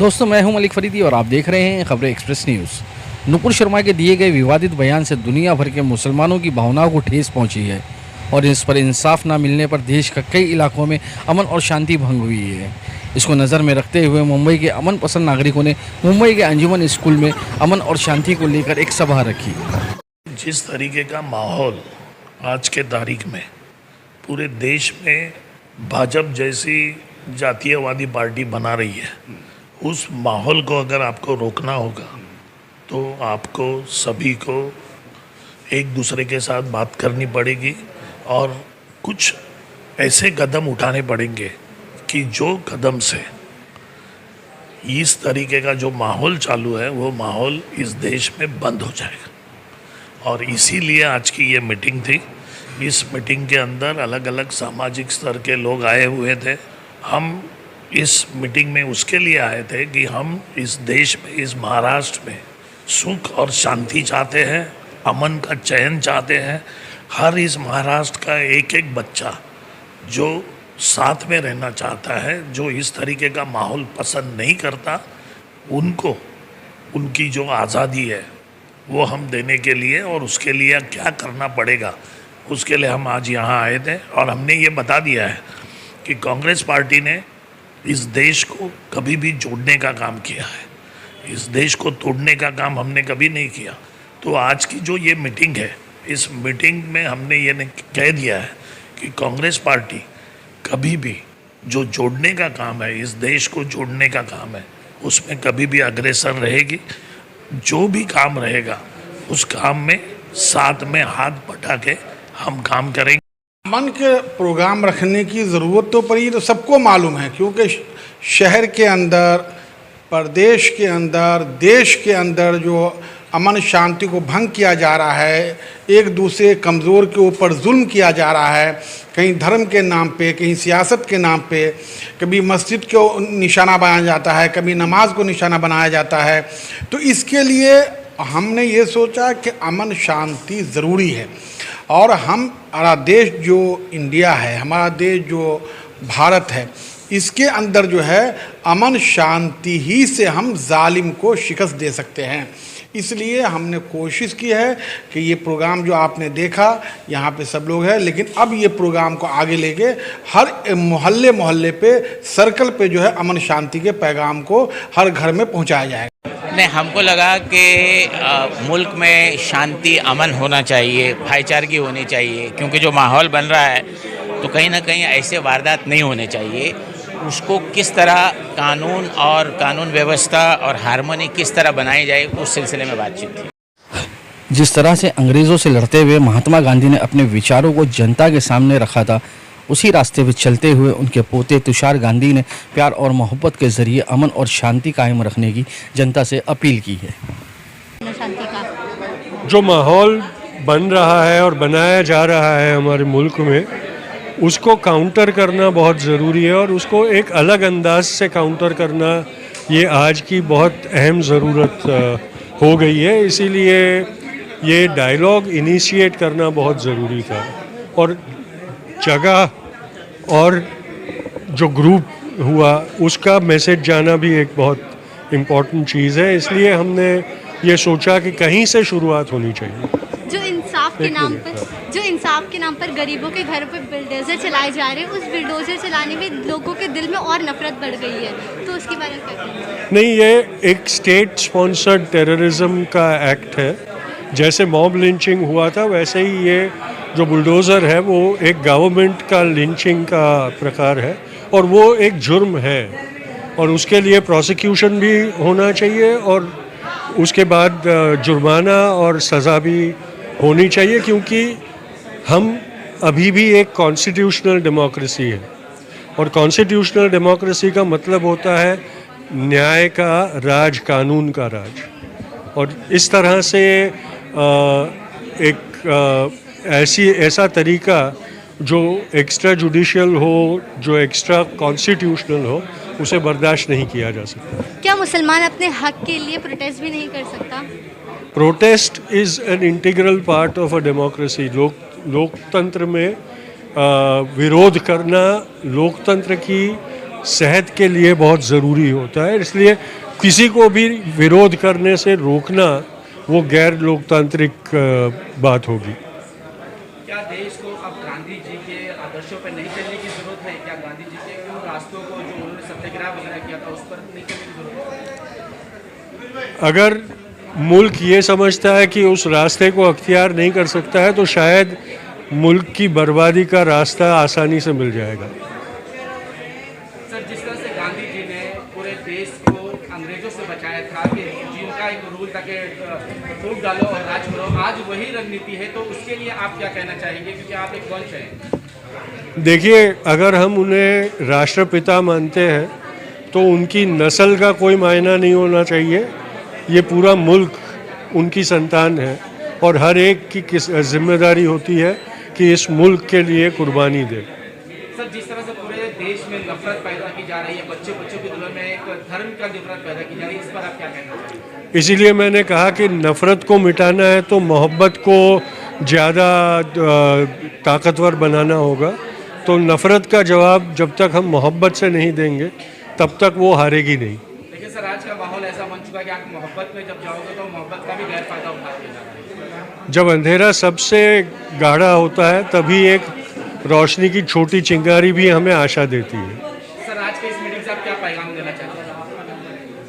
दोस्तों, मैं हूं मलिक फरीदी और आप देख रहे हैं खबरें एक्सप्रेस न्यूज़। नुपुर शर्मा के दिए गए विवादित बयान से दुनिया भर के मुसलमानों की भावनाओं को ठेस पहुंची है और इस पर इंसाफ न मिलने पर देश के कई इलाकों में अमन और शांति भंग हुई है। इसको नज़र में रखते हुए मुंबई के अमन पसंद नागरिकों ने मुंबई के अंजुमन स्कूल में अमन और शांति को लेकर एक सभा रखी। जिस तरीके का माहौल आज के तारीख में पूरे देश में भाजपा जैसी जातीयवादी पार्टी बना रही है, उस माहौल को अगर आपको रोकना होगा तो आपको सभी को एक दूसरे के साथ बात करनी पड़ेगी और कुछ ऐसे कदम उठाने पड़ेंगे कि जो कदम से इस तरीके का जो माहौल चालू है वो माहौल इस देश में बंद हो जाएगा। और इसीलिए आज की ये मीटिंग थी। इस मीटिंग के अंदर अलग अलग सामाजिक स्तर के लोग आए हुए थे। हम इस मीटिंग में उसके लिए आए थे कि हम इस देश में, इस महाराष्ट्र में सुख और शांति चाहते हैं, अमन का चयन चाहते हैं। हर इस महाराष्ट्र का एक एक बच्चा जो साथ में रहना चाहता है, जो इस तरीके का माहौल पसंद नहीं करता, उनको उनकी जो आज़ादी है वो हम देने के लिए और उसके लिए क्या करना पड़ेगा, उसके लिए हम आज यहाँ आए थे। और हमने ये बता दिया है कि कांग्रेस पार्टी ने इस देश को कभी भी जोड़ने का काम किया है, इस देश को तोड़ने का काम हमने कभी नहीं किया। तो आज की जो ये मीटिंग है, इस मीटिंग में हमने ये कह दिया है कि कांग्रेस पार्टी कभी भी जो जोड़ने का काम है, इस देश को जोड़ने का काम है, उसमें कभी भी अग्रेसर रहेगी। जो भी काम रहेगा उस काम में साथ में हाथ बटा के हम काम करेंगे। अमन के प्रोग्राम रखने की ज़रूरत तो पड़ी, तो सबको मालूम है, क्योंकि शहर के अंदर, प्रदेश के अंदर, देश के अंदर जो अमन शांति को भंग किया जा रहा है, एक दूसरे कमज़ोर के ऊपर जुल्म किया जा रहा है, कहीं धर्म के नाम पे, कहीं सियासत के नाम पे, कभी मस्जिद को निशाना बनाया जाता है, कभी नमाज को निशाना बनाया जाता है। तो इसके लिए हमने ये सोचा कि अमन शांति ज़रूरी है और हमारा देश जो इंडिया है, हमारा देश जो भारत है, इसके अंदर जो है अमन शांति ही से हम जालिम को शिकस्त दे सकते हैं। इसलिए हमने कोशिश की है कि ये प्रोग्राम जो आपने देखा, यहाँ पे सब लोग हैं, लेकिन अब ये प्रोग्राम को आगे लेके हर मोहल्ले मोहल्ले पे, सर्कल पे जो है अमन शांति के पैगाम को हर घर में पहुँचाया जाएगा। नहीं, हमको लगा कि मुल्क में शांति अमन होना चाहिए, भाईचारगी होनी चाहिए, क्योंकि जो माहौल बन रहा है तो कहीं ना कहीं ऐसे वारदात नहीं होने चाहिए। उसको किस तरह कानून और कानून व्यवस्था और हारमोनी किस तरह बनाई जाए, उस सिलसिले में बातचीत थी। जिस तरह से अंग्रेज़ों से लड़ते हुए महात्मा गांधी ने अपने विचारों को जनता के सामने रखा था, उसी रास्ते पर चलते हुए उनके पोते तुषार गांधी ने प्यार और मोहब्बत के ज़रिए अमन और शांति कायम रखने की जनता से अपील की है। जो माहौल बन रहा है और बनाया जा रहा है हमारे मुल्क में, उसको काउंटर करना बहुत ज़रूरी है और उसको एक अलग अंदाज से काउंटर करना ये आज की बहुत अहम ज़रूरत हो गई है। इसीलिए ये डायलॉग इनिशिएट करना बहुत ज़रूरी था और जगह और जो ग्रुप हुआ उसका मैसेज जाना भी एक बहुत इम्पॉर्टेंट चीज़ है। इसलिए हमने ये सोचा कि कहीं से शुरुआत होनी चाहिए। जो इंसाफ के नाम पर गरीबों के घर पर बिल्डोजर चलाए जा रहे हैं, उस बिल्डोजर चलाने में लोगों के दिल में और नफरत बढ़ गई है, तो उसके बारे में क्या कहेंगे? नहीं, ये एक स्टेट स्पॉन्सर्ड टेररिज्म का एक्ट है। जैसे मॉब लिंचिंग हुआ था, वैसे ही ये जो बुलडोज़र है वो एक गवर्नमेंट का लिंचिंग का प्रकार है और वो एक जुर्म है और उसके लिए प्रोसिक्यूशन भी होना चाहिए और उसके बाद जुर्माना और सज़ा भी होनी चाहिए, क्योंकि हम अभी भी एक कॉन्स्टिट्यूशनल डेमोक्रेसी है और कॉन्स्टिट्यूशनल डेमोक्रेसी का मतलब होता है न्याय का राज, कानून का राज। और इस तरह से ऐसा तरीका जो एक्स्ट्रा जुडिशियल हो, जो एक्स्ट्रा कॉन्स्टिट्यूशनल हो, उसे बर्दाश्त नहीं किया जा सकता। क्या मुसलमान अपने हक के लिए प्रोटेस्ट भी नहीं कर सकता? Protest is an integral part of a democracy. लोकतंत्र में विरोध करना लोकतंत्र की सेहत के लिए बहुत ज़रूरी होता है। इसलिए किसी को भी विरोध करने से रोकना वो गैर लोकतांत्रिक बात होगी। क्या देश को अब गांधी जी के आदर्शों पर नहीं चलने की जरूरत है? क्या गांधी जी के उन रास्तों को जो उन्होंने सत्याग्रह वगैरह किया था उस पर नहीं चलने की जरूरत है? अगर मुल्क ये समझता है कि उस रास्ते को अख्तियार नहीं कर सकता है तो शायद मुल्क की बर्बादी का रास्ता आसानी से मिल जाएगा। सर, जिस तरह से गांधी जी ने पूरे देश को अंग्रेजों से बचाया था कि जिनका एक रूल था कि फूक डालो और राज करो, आज वही रणनीति है, तो उसके लिए आप क्या कहना चाहेंगे, क्योंकि आप एक वंश हैं? देखिए, अगर हम उन्हें राष्ट्रपिता मानते हैं तो उनकी नस्ल का कोई मायना नहीं होना चाहिए। ये पूरा मुल्क उनकी संतान है और हर एक की जिम्मेदारी होती है कि इस मुल्क के लिए कुर्बानी दे। सर, जिस तरह से पूरे देश में नफरत पैदा की जा रही है, बच्चों के दिलों में एक धर्म का नफरत पैदा की जा रही है, इस पर आप क्या कहना चाहेंगे? इसीलिए मैंने कहा कि नफ़रत को मिटाना है तो मोहब्बत को ज़्यादा ताकतवर बनाना होगा। तो नफ़रत का जवाब जब तक हम मोहब्बत से नहीं देंगे तब तक वो हारेगी नहीं। लेकिन सर, आज का माहौल ऐसा बन चुका है कि आप मोहब्बत में जब जाओगे तो मोहब्बत का भी गैर फायदा उठा दिया जा रहा है। जब अंधेरा सबसे गाढ़ा होता है तभी एक रोशनी की छोटी चिंगारी भी हमें आशा देती है। सर, आज के इस मीटिंग से आप क्या पैगाम देना चाहते हैं?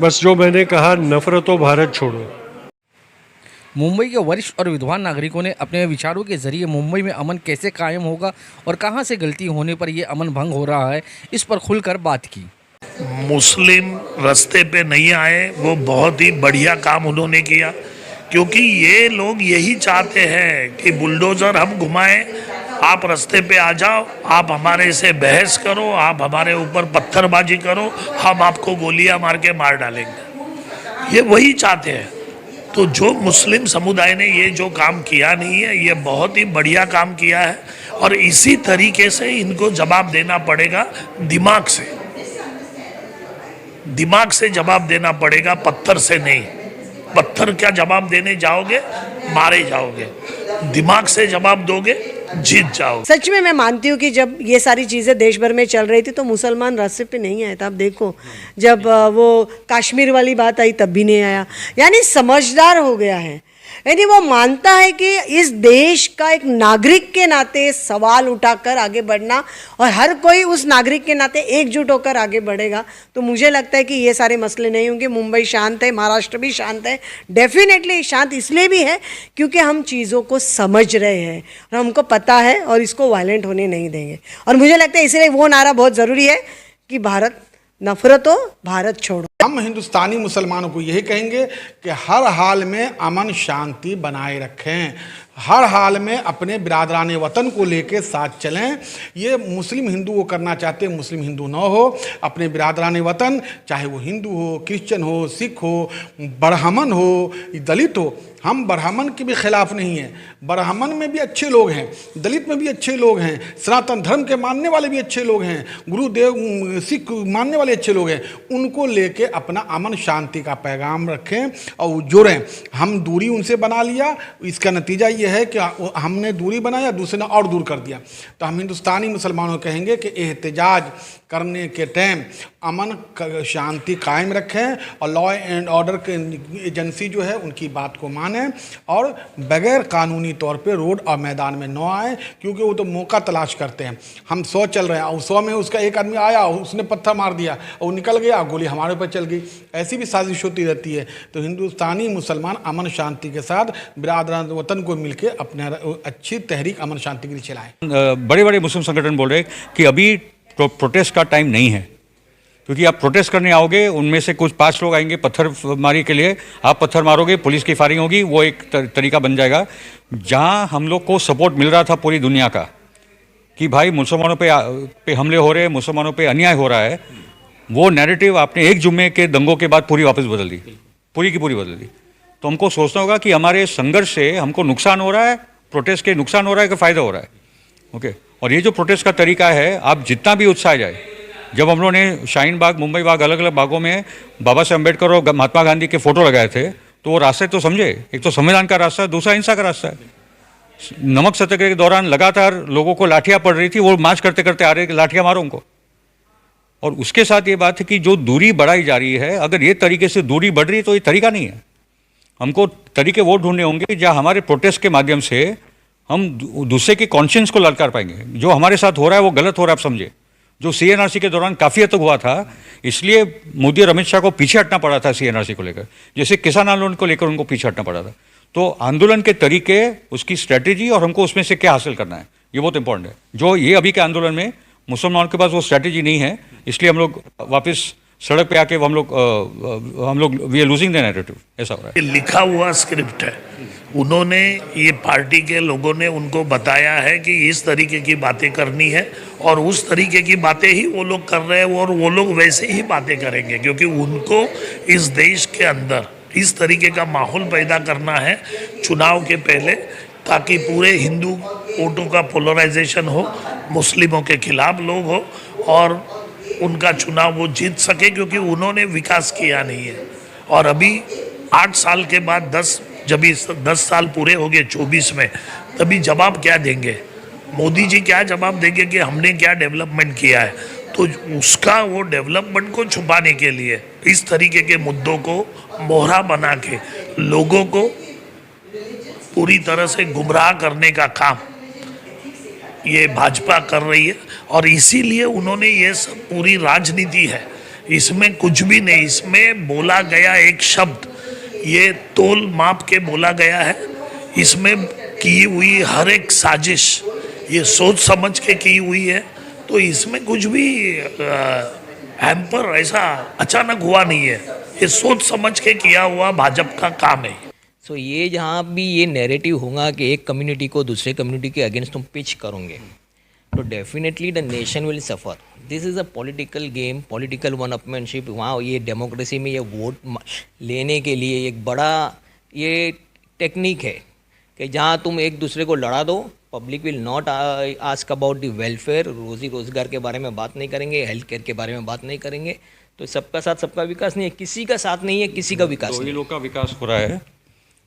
बस जो मैंने कहा, नफ़रत भारत छोड़ो। मुंबई के वरिष्ठ और विद्वान नागरिकों ने अपने विचारों के जरिए मुंबई में अमन कैसे कायम होगा और कहां से गलती होने पर यह अमन भंग हो रहा है, इस पर खुलकर बात की। मुस्लिम रास्ते पे नहीं आए, वो बहुत ही बढ़िया काम उन्होंने किया, क्योंकि ये लोग यही चाहते हैं कि बुलडोज़र हम घुमाएं, आप रास्ते पे आ जाओ, आप हमारे से बहस करो, आप हमारे ऊपर पत्थरबाजी करो, हम आपको गोलियां मार के मार डालेंगे। ये वही चाहते हैं। तो जो मुस्लिम समुदाय ने ये जो काम किया नहीं है, ये बहुत ही बढ़िया काम किया है और इसी तरीके से इनको जवाब देना पड़ेगा। दिमाग से जवाब देना पड़ेगा, पत्थर से नहीं। पत्थर क्या जवाब देने जाओगे, मारे जाओगे। दिमाग से जवाब दोगे, जीत जाओगे। सच में मैं मानती हूँ कि जब ये सारी चीज़ें देश भर में चल रही थी तो मुसलमान रास्ते पे नहीं आए था। आप देखो, जब वो कश्मीर वाली बात आई तब भी नहीं आया। यानी समझदार हो गया है, यानी वो मानता है कि इस देश का एक नागरिक के नाते सवाल उठाकर आगे बढ़ना और हर कोई उस नागरिक के नाते एकजुट होकर आगे बढ़ेगा तो मुझे लगता है कि ये सारे मसले नहीं होंगे। मुंबई शांत है, महाराष्ट्र भी शांत है। डेफिनेटली शांत इसलिए भी है क्योंकि हम चीज़ों को समझ रहे हैं और हमको पता है और इसको वायलेंट होने नहीं देंगे। और मुझे लगता है इसलिए वो नारा बहुत ज़रूरी है कि भारत नफरत हो, भारत छोड़ो। हम हिंदुस्तानी मुसलमानों को यही कहेंगे कि हर हाल में अमन शांति बनाए रखें, हर हाल में अपने बिरादरान वतन को लेकर साथ चलें। ये मुस्लिम हिंदू वो करना चाहते हैं, मुस्लिम हिंदू ना हो। अपने बिरादरान वतन, चाहे वो हिंदू हो, क्रिश्चियन हो, सिख हो, ब्राह्मण हो, दलित हो, हम ब्राह्मण के भी खिलाफ नहीं हैं। ब्राह्मण में भी अच्छे लोग हैं, दलित में भी अच्छे लोग हैं, सनातन धर्म के मानने वाले भी अच्छे लोग हैं, गुरुदेव सिख मानने वाले अच्छे लोग हैं। उनको लेके अपना अमन शांति का पैगाम रखें और जुड़ें। हम दूरी उनसे बना लिया, इसका नतीजा ये है कि हमने दूरी बनाया, दूसरे ने और दूर कर दिया। तो हम हिंदुस्तानी मुसलमानों कहेंगे कि एहतजाज करने के टाइम अमन शांति कायम रखें और लॉ एंड ऑर्डर के एजेंसी जो है उनकी बात को मानें और बगैर कानूनी तौर पे रोड और मैदान में न आए, क्योंकि वो तो मौका तलाश करते हैं। हम 100 चल रहे हैं और 100 में उसका एक आदमी आया, उसने पत्थर मार दिया और वो निकल गया, गोली हमारे ऊपर चल गई। ऐसी भी साजिश होती रहती है। तो हिंदुस्तानी मुसलमान अमन शांति के साथ बिरादरान वतन को मिलकर अपने अच्छी तहरीक अमन शांति के लिए चलाएं। बड़े बड़े मुस्लिम संगठन बोल रहे हैं कि अभी प्रोटेस्ट का टाइम नहीं है, क्योंकि आप प्रोटेस्ट करने आओगे, उनमें से कुछ 5 लोग आएंगे पत्थरमारी के लिए, आप पत्थर मारोगे, पुलिस की फायरिंग होगी, वो एक तरीका बन जाएगा। जहां हम लोग को सपोर्ट मिल रहा था पूरी दुनिया का कि भाई मुसलमानों पे हमले हो रहे हैं, मुसलमानों पे अन्याय हो रहा है, वो नैरेटिव आपने एक जुम्मे के दंगों के बाद पूरी वापस बदल दी, पूरी की पूरी बदल दी। तो हमको सोचना होगा कि हमारे संघर्ष से हमको नुकसान हो रहा है, प्रोटेस्ट के नुकसान हो रहा है कि फ़ायदा हो रहा है। ओके, और ये जो प्रोटेस्ट का तरीका है, आप जितना भी उत्साह जाए, जब हम लोगों ने शाहीन बाग, मुंबई बाग, अलग अलग बागों में बाबा साहब अम्बेडकर और महात्मा गांधी के फोटो लगाए थे, तो वो रास्ते तो समझे, एक तो संविधान का रास्ता है, दूसरा हिंसा का रास्ता है। नमक सत्याग्रह के दौरान लगातार लोगों को लाठियां पड़ रही थी, वो मार्च करते करते आ रहे, लाठियां मारो उनको। और उसके साथ ये बात है कि जो दूरी बढ़ाई जा रही है, अगर ये तरीके से दूरी बढ़ रही है तो ये तरीका नहीं है। हमको तरीके वो ढूंढने होंगे जहाँ हमारे प्रोटेस्ट के माध्यम से हम दूसरे के कॉन्शियंस को ललकार पाएंगे। जो हमारे साथ हो रहा है वो गलत हो रहा है, आप समझे। जो CNRC के दौरान काफ़ी हद तक हुआ था, इसलिए मोदी और अमित शाह को पीछे हटना पड़ा था CNRC को लेकर, जैसे किसान आंदोलन को लेकर उनको पीछे हटना पड़ा था। तो आंदोलन के तरीके, उसकी स्ट्रैटेजी और हमको उसमें से क्या हासिल करना है, ये बहुत इंपॉर्टेंट है। जो ये अभी के आंदोलन में मुसलमानों के पास वो स्ट्रैटेजी नहीं है, इसलिए हम लोग वापस सड़क पे आके हम लोग we are losing the narrative, ऐसा हो रहा है। ये लिखा हुआ स्क्रिप्ट है, उन्होंने, ये पार्टी के लोगों ने उनको बताया है कि इस तरीके की बातें करनी है और उस तरीके की बातें ही वो लोग कर रहे हैं और वो लोग वैसे ही बातें करेंगे, क्योंकि उनको इस देश के अंदर इस तरीके का माहौल पैदा करना है चुनाव के पहले, ताकि पूरे हिंदू वोटों का पोलराइजेशन हो, मुस्लिमों के खिलाफ लोग हो और उनका चुनाव वो जीत सके, क्योंकि उन्होंने विकास किया नहीं है। और अभी 8 साल के बाद 10 साल पूरे हो गए 24 में, तभी जवाब क्या देंगे मोदी जी? क्या जवाब देंगे कि हमने क्या डेवलपमेंट किया है? तो उसका वो डेवलपमेंट को छुपाने के लिए इस तरीके के मुद्दों को मोहरा बना के लोगों को पूरी तरह से गुमराह करने का काम ये भाजपा कर रही है। और इसीलिए उन्होंने ये सब पूरी राजनीति है, इसमें कुछ भी नहीं, इसमें बोला गया एक शब्द ये तोल माप के बोला गया है, इसमें की हुई हर एक साजिश ये सोच समझ के की हुई है। तो इसमें कुछ भी हैम्पर ऐसा अचानक हुआ नहीं है, ये सोच समझ के किया हुआ भाजपा का काम है। सो ये जहाँ भी ये नैरेटिव होगा कि एक कम्युनिटी को दूसरे कम्युनिटी के अगेंस्ट तुम पिच करोगे, तो definitely the nation will suffer. This is a political game, political one upmanship. वहाँ ये डेमोक्रेसी में ये वोट लेने के लिए एक बड़ा ये टेक्निक है कि जहाँ तुम एक दूसरे को लड़ा दो, public will not ask about the welfare, रोज़ी रोज़गार के बारे में बात नहीं करेंगे, हेल्थ केयर के बारे में बात नहीं करेंगे। तो सबका साथ सबका विकास नहीं है, किसी का साथ नहीं है, किसी का विकास नहीं। लोग का विकास हो रहा है।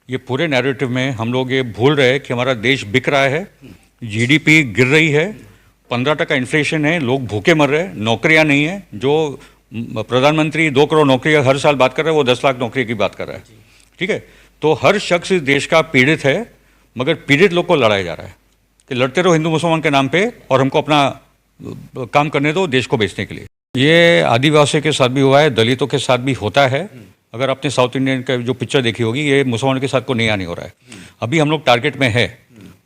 ये पूरे नैरेटिव में हम लोग ये भूल रहे हैं कि हमारा देश बिक रहा है, GDP गिर रही है, 15% इन्फ्लेशन है, लोग भूखे मर रहे हैं, नौकरियां नहीं है। जो प्रधानमंत्री 2 करोड़ नौकरी हर साल बात कर रहे हैं, वो 10 लाख नौकरी की बात कर रहा है। ठीक है, तो हर शख्स इस देश का पीड़ित है, मगर पीड़ित लोग को लड़ाया जा रहा है कि लड़ते रहो हिंदू मुसलमान के नाम पे और हमको अपना काम करने दो देश को बेचने के लिए। ये आदिवासियों के साथ भी हुआ है, दलितों के साथ भी होता है। अगर आपने साउथ इंडियन का जो पिक्चर देखी होगी, ये मुसलमानों के साथ को नहीं आने हो रहा है। अभी हम लोग टारगेट में है,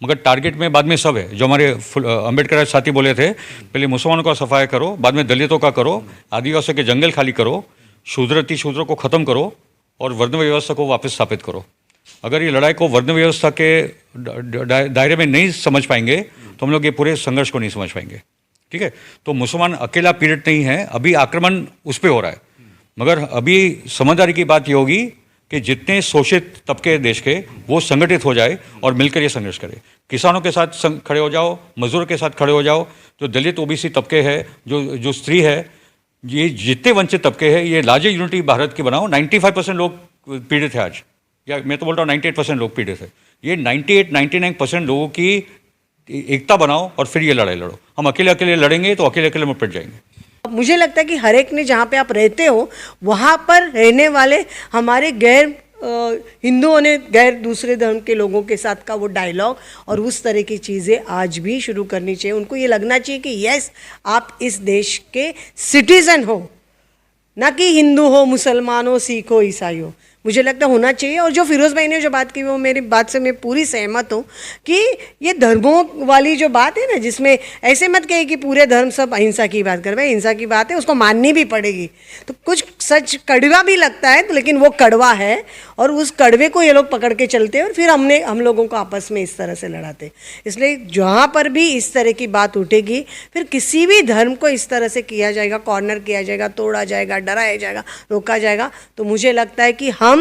मगर टारगेट में बाद में सब है। जो हमारे अम्बेडकर साथी बोले थे, पहले मुसलमानों का सफाया करो, बाद में दलितों का करो, आदिवासियों के जंगल खाली करो, शूद्र शूद्रों को ख़त्म करो और वर्ण व्यवस्था को वापस स्थापित करो। अगर ये लड़ाई को वर्ण व्यवस्था के दायरे में नहीं समझ पाएंगे तो हम लोग ये पूरे संघर्ष को नहीं समझ पाएंगे। ठीक है, तो मुसलमान अकेला पीड़ित नहीं है, अभी आक्रमण उस पर हो रहा है, मगर अभी समझदारी की बात ये होगी कि जितने शोषित तबके देश के वो संगठित हो जाए और मिलकर ये संघर्ष करें। किसानों के साथ खड़े हो जाओ, मजदूरों के साथ खड़े हो जाओ, जो दलित OBC तबके है, जो स्त्री है, ये जितने वंचित तबके हैं, ये लार्जर यूनिटी भारत की बनाओ। 95% लोग पीड़ित है आज, या मैं तो बोलता हूँ 98% लोग पीड़ित है। ये 98-99% लोगों की एकता बनाओ और फिर ये लड़ाई लड़ो। हम अकेले अकेले लड़ेंगे तो अकेले अकेले में पिट जाएंगे। मुझे लगता है कि हर एक ने जहाँ पे आप रहते हो वहाँ पर रहने वाले हमारे गैर हिंदुओं ने गैर दूसरे धर्म के लोगों के साथ का वो डायलॉग और उस तरह की चीज़ें आज भी शुरू करनी चाहिए। उनको ये लगना चाहिए कि यस, आप इस देश के सिटीज़न हो, ना कि हिंदू हो, मुसलमान हो, सिख हो, ईसाई हो। मुझे लगता होना चाहिए। और जो फिरोज़ भाई ने जो बात की वो मेरी बात से मैं पूरी सहमत हूँ कि ये धर्मों वाली जो बात है ना, जिसमें ऐसे मत कहे कि पूरे धर्म सब अहिंसा की बात कर रहे हैं। हिंसा की बात है, उसको माननी भी पड़ेगी। तो कुछ सच कड़वा भी लगता है, तो लेकिन वो कड़वा है और उस कड़वे को ये लोग पकड़ के चलते हैं और फिर हम लोगों को आपस में इस तरह से लड़ाते। इसलिए जहाँ पर भी इस तरह की बात उठेगी, फिर किसी भी धर्म को इस तरह से किया जाएगा, कॉर्नर किया जाएगा, तोड़ा जाएगा, डराया जाएगा, रोका जाएगा। तो मुझे लगता है कि हम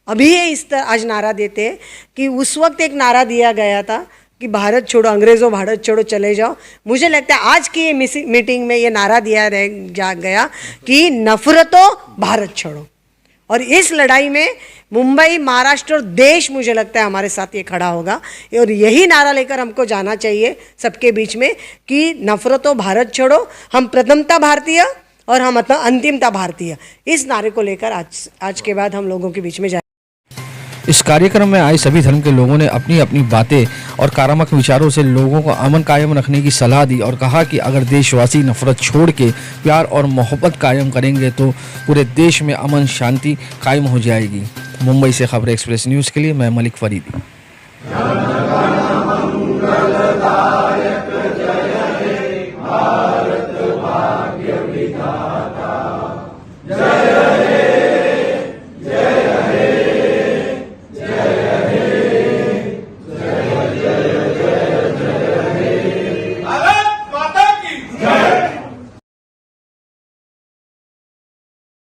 अभी ये इस तरह आज नारा देते हैं कि उस वक्त एक नारा दिया गया था कि भारत छोड़ो, अंग्रेज़ों भारत छोड़ो, चले जाओ। मुझे लगता है आज की ये मीटिंग में ये नारा दिया जा गया कि नफरतों भारत छोड़ो। और इस लड़ाई में मुंबई, महाराष्ट्र और देश, मुझे लगता है हमारे साथ ये खड़ा होगा। और यही नारा लेकर हमको जाना चाहिए सबके बीच में कि नफरतों भारत छोड़ो, हम प्रथमता भारतीय और हम मतलब अंतिमता भारतीय, इस नारे को लेकर आज के बाद हम लोगों के बीच में जाए। इस कार्यक्रम में आए सभी धर्म के लोगों ने अपनी अपनी बातें और कारात्मक विचारों से लोगों को अमन कायम रखने की सलाह दी और कहा कि अगर देशवासी नफरत छोड़ के प्यार और मोहब्बत कायम करेंगे तो पूरे देश में अमन शांति कायम हो जाएगी। मुंबई से खबर एक्सप्रेस न्यूज़ के लिए मैं मलिक फरीदी।